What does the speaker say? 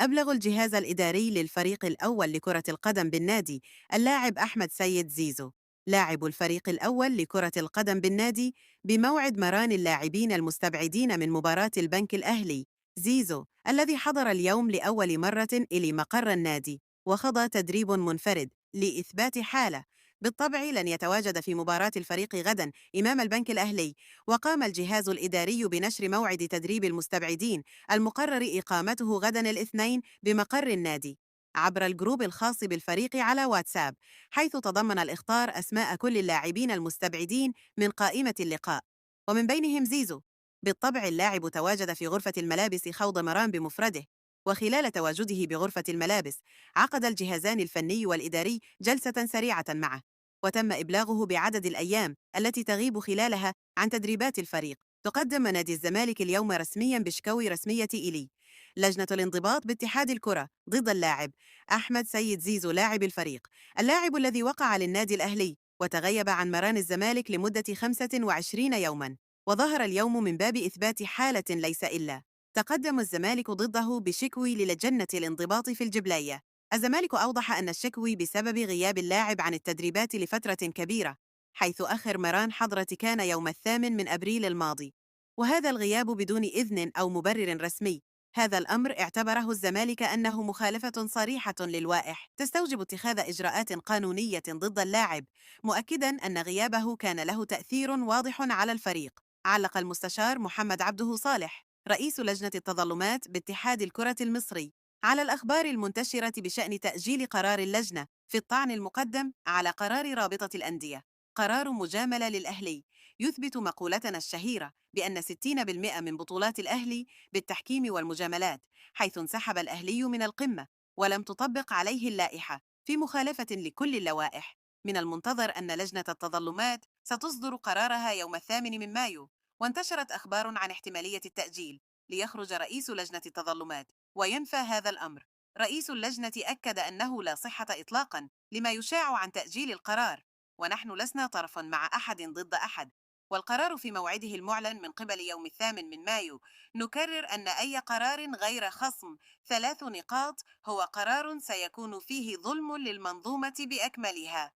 أبلغ الجهاز الإداري للفريق الأول لكرة القدم بالنادي اللاعب أحمد سيد زيزو لاعب الفريق الأول لكرة القدم بالنادي بموعد مران اللاعبين المستبعدين من مباراة البنك الأهلي. زيزو الذي حضر اليوم لأول مرة إلى مقر النادي وخضع تدريب منفرد لإثبات حالة، بالطبع لن يتواجد في مباراة الفريق غدا أمام البنك الأهلي. وقام الجهاز الإداري بنشر موعد تدريب المستبعدين المقرر إقامته غدا الاثنين بمقر النادي عبر الجروب الخاص بالفريق على واتساب، حيث تضمن الإخطار أسماء كل اللاعبين المستبعدين من قائمة اللقاء، ومن بينهم زيزو. بالطبع اللاعب تواجد في غرفة الملابس خوض مران بمفرده، وخلال تواجده بغرفة الملابس عقد الجهازان الفني والإداري جلسة سريعة معه، وتم إبلاغه بعدد الأيام التي تغيب خلالها عن تدريبات الفريق. تقدم نادي الزمالك اليوم رسميا بشكوى رسمية إلي لجنة الانضباط باتحاد الكرة ضد اللاعب أحمد سيد زيزو لاعب الفريق، اللاعب الذي وقع للنادي الأهلي وتغيب عن مران الزمالك لمدة 25 يوما، وظهر اليوم من باب إثبات حالة ليس إلا. تقدم الزمالك ضده بشكوى للجنة الانضباط في الجبلية. الزمالك أوضح أن الشكوى بسبب غياب اللاعب عن التدريبات لفترة كبيرة، حيث أخر مران حضرة كان يوم 8 أبريل الماضي، وهذا الغياب بدون إذن أو مبرر رسمي. هذا الأمر اعتبره الزمالك أنه مخالفة صريحة للوائح تستوجب اتخاذ إجراءات قانونية ضد اللاعب، مؤكدا أن غيابه كان له تأثير واضح على الفريق. علق المستشار محمد عبده صالح رئيس لجنة التظلمات باتحاد الكرة المصري على الأخبار المنتشرة بشأن تأجيل قرار اللجنة في الطعن المقدم على قرار رابطة الأندية، قرار مجاملة للأهلي يثبت مقولتنا الشهيرة بأن 60% من بطولات الأهلي بالتحكيم والمجاملات، حيث انسحب الأهلي من القمة ولم تطبق عليه اللائحة في مخالفة لكل اللوائح. من المنتظر أن لجنة التظلمات ستصدر قرارها يوم 8 مايو، وانتشرت أخبار عن احتمالية التأجيل ليخرج رئيس لجنة التظلمات وينفى هذا الأمر. رئيس اللجنة أكد أنه لا صحة إطلاقا لما يشاع عن تأجيل القرار، ونحن لسنا طرفا مع أحد ضد أحد، والقرار في موعده المعلن من قبل يوم 8 مايو. نكرر أن أي قرار غير خصم 3 نقاط هو قرار سيكون فيه ظلم للمنظومة بأكملها.